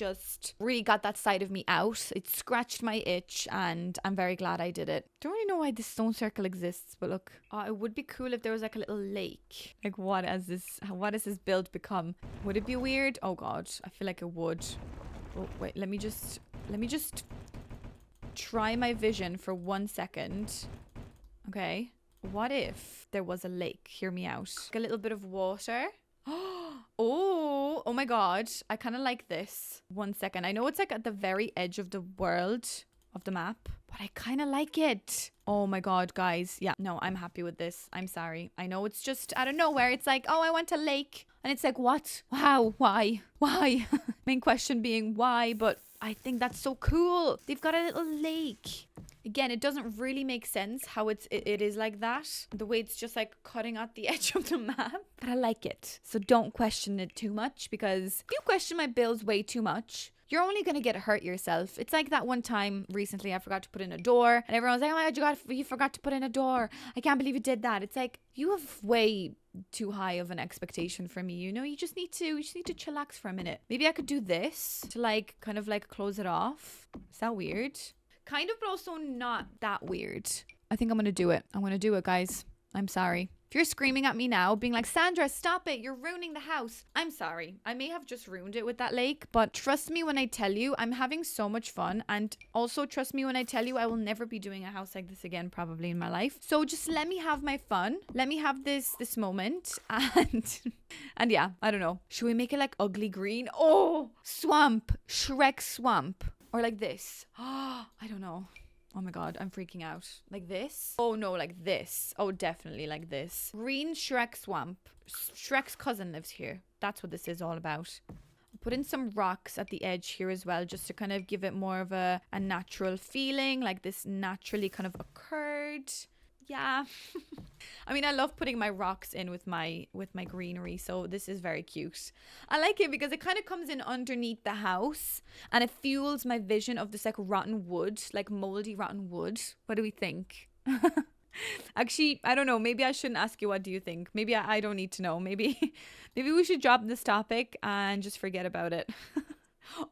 got that side of me out. It scratched my itch and I'm very glad I did it. Don't really know why this stone circle exists, but look, it would be cool if there was like a little lake. Like what has this build become? Would it be weird? Oh God, I feel like it would. Oh wait, let me just try my vision for 1 second. Okay. What if there was a lake? Hear me out. Like a little bit of water. Oh my God. I kind of like this. 1 second. I know it's like at the very edge of the world of the map, but I kind of like it. Oh my God, guys. Yeah, no, I'm happy with this. I'm sorry. I know it's just out of nowhere. It's like, oh, I want a lake. And it's like, what? Wow, why? Main question being why, but I think that's so cool. They've got a little lake. Again, it doesn't really make sense how it is like that. The way it's just like cutting out the edge of the map. But I like it. So don't question it too much, because if you question my builds way too much, you're only going to get hurt yourself. It's like that one time recently I forgot to put in a door. And everyone was like, oh my God, you forgot to put in a door. I can't believe you did that. It's like, you have way too high of an expectation for me. You know, you just need to chillax for a minute. Maybe I could do this to like kind of like close it off. Is that weird? Kind of, but also not that weird. I think I'm going to do it. I'm going to do it, guys. I'm sorry. If you're screaming at me now, being like, Sandra, stop it. You're ruining the house. I'm sorry. I may have just ruined it with that lake, but trust me when I tell you, I'm having so much fun. And also trust me when I tell you, I will never be doing a house like this again, probably in my life. So just let me have my fun. Let me have this moment. And yeah, I don't know. Should we make it like ugly green? Oh, swamp. Shrek swamp. Or like this. I don't know. Oh my God, I'm freaking out. Like this? Oh no, like this. Oh, definitely like this. Green Shrek swamp. Shrek's cousin lives here. That's what this is all about. I'll put in some rocks at the edge here as well, just to kind of give it more of a natural feeling, like this naturally kind of occurred. Yeah. I mean, I love putting my rocks in with my greenery, so this is very cute. I like it because it kind of comes in underneath the house and it fuels my vision of this like rotten wood, like moldy rotten wood. What do we think? Actually, I don't know. Maybe I shouldn't ask you what do you think. Maybe I don't need to know. Maybe we should drop this topic and just forget about it.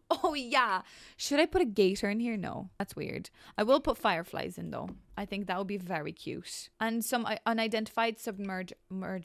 Oh yeah. Should I put a gator in here? No, that's weird. I will put fireflies in though. I think that would be very cute. And some unidentified submerged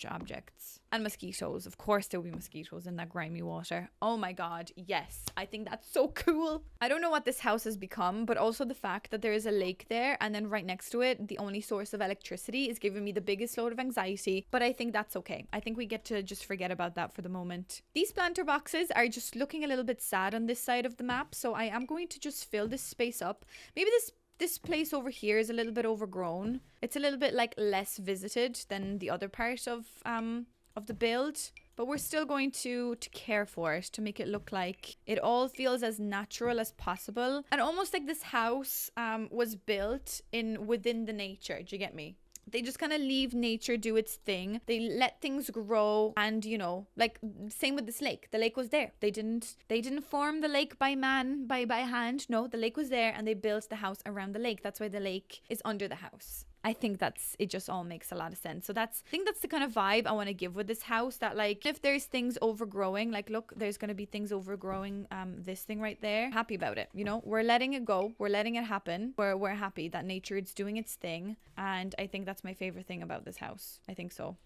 objects. And mosquitoes. Of course there will be mosquitoes in that grimy water. Oh my God. Yes. I think that's so cool. I don't know what this house has become, but also the fact that there is a lake there and then right next to it, the only source of electricity is giving me the biggest load of anxiety. But I think that's okay. I think we get to just forget about that for the moment. These planter boxes are just looking a little bit sad on this side of the map. So I am going to just fill this space up. Maybe this place over here is a little bit overgrown. It's a little bit like less visited than the other part of the build. but we're still going to care for it, to make it look like it all feels as natural as possible, and almost like this house was built in within the nature. Do you get me? They just kind of leave nature do its thing. They let things grow, and you know, like same with this lake. The lake was there. They didn't form the lake by hand. No, the lake was there, and they built the house around the lake. That's why the lake is under the house. I think it just all makes a lot of sense. So I think that's the kind of vibe I want to give with this house, that like if there's things overgrowing, like look, there's going to be things overgrowing this thing right there. Happy about it. You know, we're letting it go. We're letting it happen. We're happy that nature is doing its thing. And I think that's my favorite thing about this house. I think so.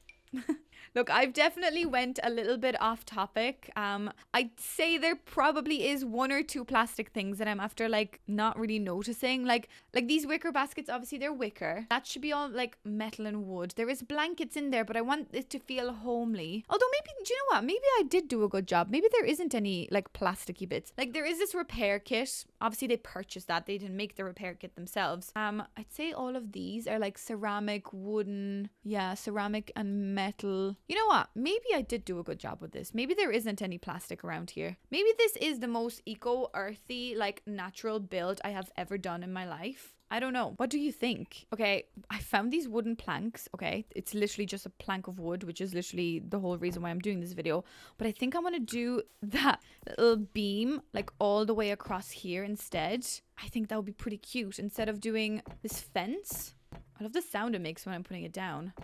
Look, I've definitely went a little bit off topic. I'd say there probably is one or two plastic things that I'm after like not really noticing. Like these wicker baskets, obviously they're wicker. That should be all like metal and wood. There is blankets in there, but I want it to feel homely. Although maybe, do you know what? Maybe I did do a good job. Maybe there isn't any like plasticky bits. Like there is this repair kit. Obviously they purchased that. They didn't make the repair kit themselves. I'd say all of these are like ceramic, wooden, ceramic and metal. You know what? Maybe I did do a good job with this. Maybe there isn't any plastic around here. Maybe this is the most eco-earthy, like natural build I have ever done in my life. I don't know. What do you think? Okay, I found these wooden planks. Okay, it's literally just a plank of wood, which is literally the whole reason why I'm doing this video. But I think I want to do that little beam like all the way across here instead. I think that would be pretty cute instead of doing this fence. I love the sound it makes when I'm putting it down.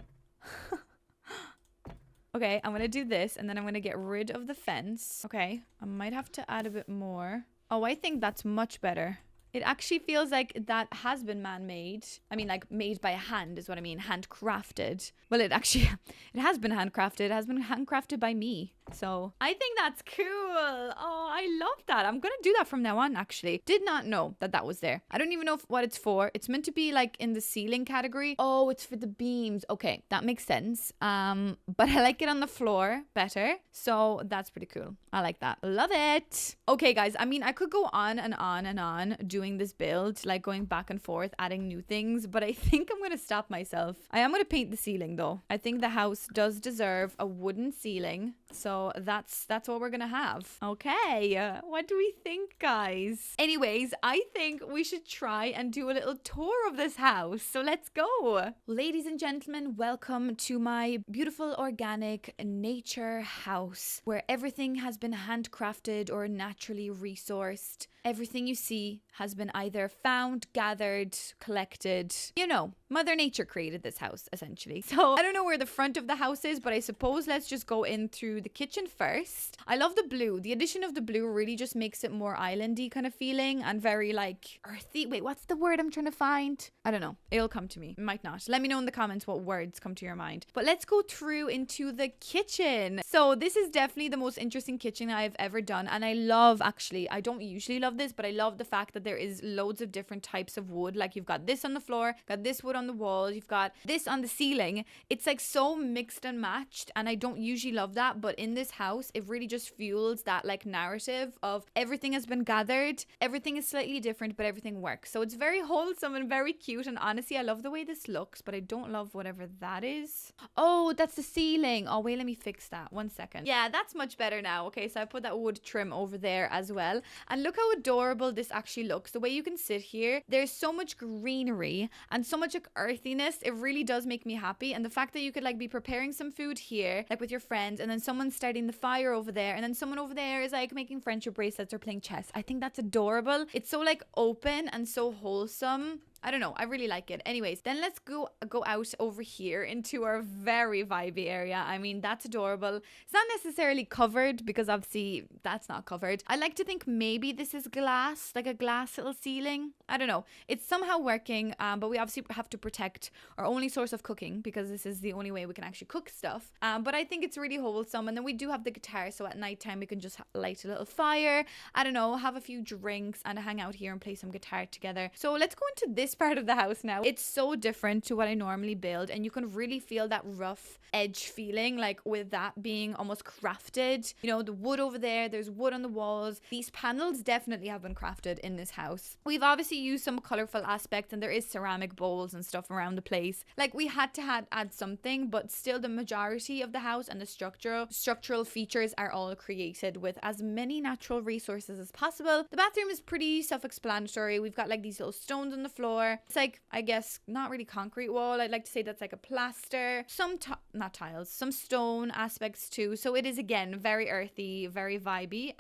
Okay, I'm going to do this, and then I'm going to get rid of the fence. Okay, I might have to add a bit more. Oh, I think that's much better. It actually feels like that has been man-made. I mean, like made by hand is what I mean. Handcrafted. Well, it has been handcrafted. It has been handcrafted by me. So I think that's cool. Oh, I love that. I'm going to do that from now on, actually. Did not know that that was there. I don't even know what it's for. It's meant to be like in the ceiling category. Oh, it's for the beams. Okay, that makes sense. But I like it on the floor better. So that's pretty cool. I like that. Love it. Okay, guys. I mean, I could go on and on and on doing this build, like going back and forth, adding new things, but I think I'm going to stop myself. I am going to paint the ceiling though. I think the house does deserve a wooden ceiling. So that's what we're gonna have. Okay, what do we think, guys? Anyways, I think we should try and do a little tour of this house. So let's go. Ladies and gentlemen, welcome to my beautiful organic nature house where everything has been handcrafted or naturally resourced. Everything you see has been either found, gathered, collected. You know, Mother Nature created this house, essentially. So I don't know where the front of the house is, but I suppose let's just go in through the kitchen first. I love the blue. The addition of the blue really just makes it more islandy kind of feeling and very like earthy. Wait, what's the word I'm trying to find? I don't know. It'll come to me. It might not. Let me know in the comments what words come to your mind. But let's go through into the kitchen. So this is definitely the most interesting kitchen I've ever done. And I love, actually, I don't usually love this, but I love the fact that there is loads of different types of wood. Like you've got this on the floor, got this wood on the wall, you've got this on the ceiling. It's like so mixed and matched, and I don't usually love that, but in this house it really just fuels that like narrative of everything has been gathered, everything is slightly different, but everything works. So it's very wholesome and very cute, and honestly I love the way this looks, but I don't love whatever that is. Oh, that's the ceiling. Oh wait, let me fix that. 1 second. Yeah, that's much better now. Okay, so I put that wood trim over there as well, and look how adorable this actually looks. The way you can sit here, there's so much greenery and so much like earthiness. It really does make me happy. And the fact that you could like be preparing some food here like with your friends, and then someone's starting the fire over there, and then someone over there is like making friendship bracelets or playing chess. I think that's adorable. It's so like open and so wholesome. I don't know. I really like it. Anyways, then let's go out over here into our very vibey area. I mean, that's adorable. It's not necessarily covered because obviously that's not covered. I like to think maybe this is glass, like a glass little ceiling. I don't know. It's somehow working, but we obviously have to protect our only source of cooking because this is the only way we can actually cook stuff. But I think it's really wholesome. And then we do have the guitar, so at nighttime we can just light a little fire. I don't know, have a few drinks and hang out here and play some guitar together. So let's go into this this part of the house now. It's so different to what I normally build, and you can really feel that rough edge feeling, like with that being almost crafted. You know, the wood over there, there's wood on the walls. These panels definitely have been crafted in this house. We've obviously used some colorful aspects, and there is ceramic bowls and stuff around the place. Like, we had to add something, but still the majority of the house and the structural features are all created with as many natural resources as possible. The bathroom is pretty self-explanatory. We've got like these little stones on the floor. It's like, I guess, not really concrete wall. I'd like to say that's like a plaster. Some not tiles, some stone aspects too. So it is, again, very earthy, very vibey.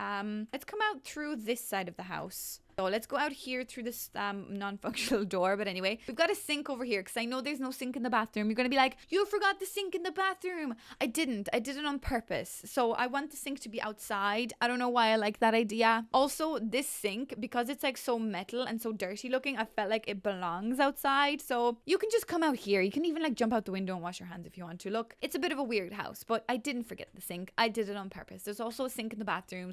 Let's come out through this side of the house. So let's go out here through this non-functional door. But anyway, we've got a sink over here because I know there's no sink in the bathroom. You're going to be like, you forgot the sink in the bathroom. I didn't. I did it on purpose. So I want the sink to be outside. I don't know why I like that idea. Also, this sink, because it's like so metal and so dirty looking, I felt like it belongs outside. So you can just come out here. You can even like jump out the window and wash your hands if you want to. Look, it's a bit of a weird house, but I didn't forget the sink. I did it on purpose. There's also a sink in the bathroom,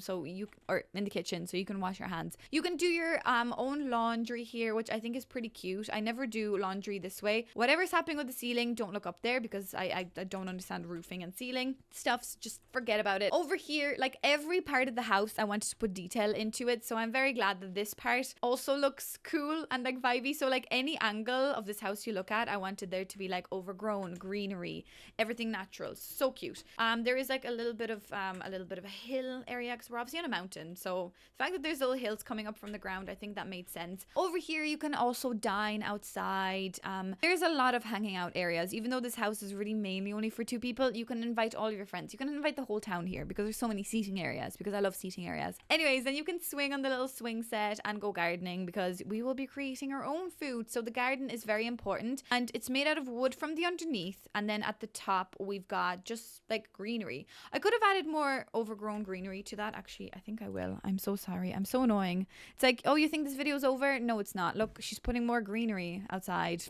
or in the kitchen, so you can wash your hands. You can do your own laundry here, which I think is pretty cute. I never do laundry this way. Whatever's happening with the ceiling, don't look up there because I don't understand roofing and ceiling stuffs. Just forget about it. Over here, like every part of the house, I wanted to put detail into it, so I'm very glad that this part also looks cool and like vibey. So like any angle of this house you look at, I wanted there to be like overgrown greenery, everything natural. So cute. There is like a little bit of a hill area because we're obviously on a mountain, so the fact that there's little hills coming up from the ground, I think that made sense. Over here, you can also dine outside. There's a lot of hanging out areas. Even though this house is really mainly only for 2 people, you can invite all of your friends. You can invite the whole town here because there's so many seating areas, because I love seating areas. Anyways, then you can swing on the little swing set and go gardening because we will be creating our own food. So the garden is very important, and it's made out of wood from the underneath, and then at the top we've got just like greenery. I could have added more overgrown greenery to that. Actually, I think I will. I'm so sorry. I'm so annoying. It's like, oh, you think this video's over? No, it's not. Look, she's putting more greenery outside.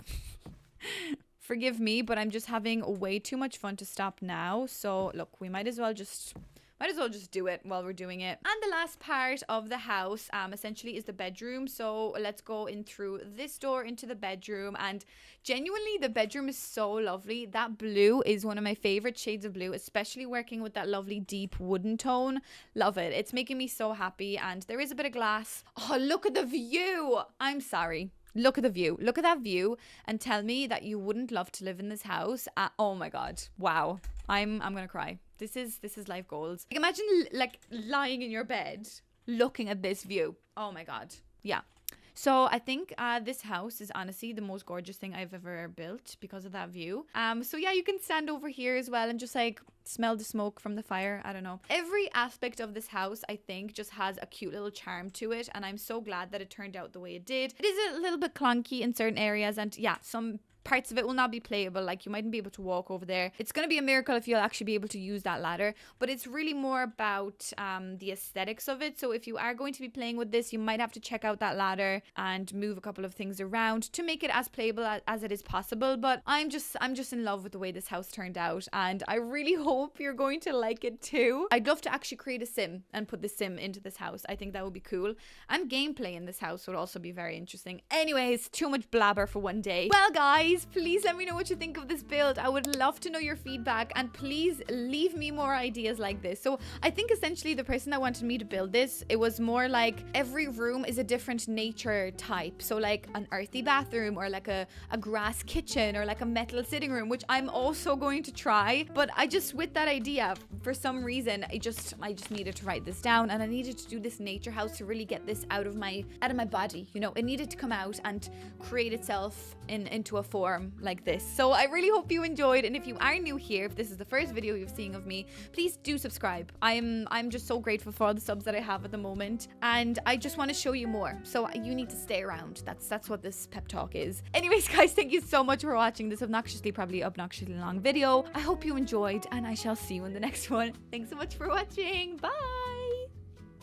Forgive me, but I'm just having way too much fun to stop now. So look, we might as well just do it while we're doing it. And the last part of the house essentially is the bedroom. So let's go in through this door into the bedroom. And genuinely, the bedroom is so lovely. That blue is one of my favorite shades of blue, especially working with that lovely deep wooden tone. Love it. It's making me so happy. And there is a bit of glass. Oh, look at the view. I'm sorry. Look at the view. Look at that view and tell me that you wouldn't love to live in this house. Oh my God. Wow. I'm gonna cry. This is life goals. Like, imagine like lying in your bed looking at this view. Oh my God. Yeah. So I think this house is honestly the most gorgeous thing I've ever built because of that view. So yeah, you can stand over here as well and just like smell the smoke from the fire. I don't know. Every aspect of this house, I think, just has a cute little charm to it. And I'm so glad that it turned out the way it did. It is a little bit clunky in certain areas. And yeah, some parts of it will not be playable. Like, you mightn't be able to walk over there. It's going to be a miracle if you'll actually be able to use that ladder, but it's really more about the aesthetics of it. So if you are going to be playing with this, you might have to check out that ladder and move a couple of things around to make it as playable as it is possible. But I'm just in love with the way this house turned out, and I really hope you're going to like it too. I'd love to actually create a sim and put the sim into this house. I think that would be cool, and gameplay in this house would also be very interesting. Anyways, too much blabber for one day. Well guys, please let me know what you think of this build. I would love to know your feedback, and please leave me more ideas like this. So I think essentially the person that wanted me to build this, it was more like every room is a different nature type. So like an earthy bathroom, or like a grass kitchen, or like a metal sitting room, which I'm also going to try. But I just, with that idea, for some reason, I just needed to write this down, and I needed to do this nature house to really get this out of my body. You know, it needed to come out and create itself into a form like this. So I really hope you enjoyed, and if you are new here, if this is the first video you've seen of me, please do subscribe. I'm just so grateful for all the subs that I have at the moment, and I just want to show you more, so you need to stay around. That's what this pep talk is. Anyways guys, thank you so much for watching this probably obnoxiously long video. I hope you enjoyed, and I shall see you in the next one. Thanks so much for watching. Bye.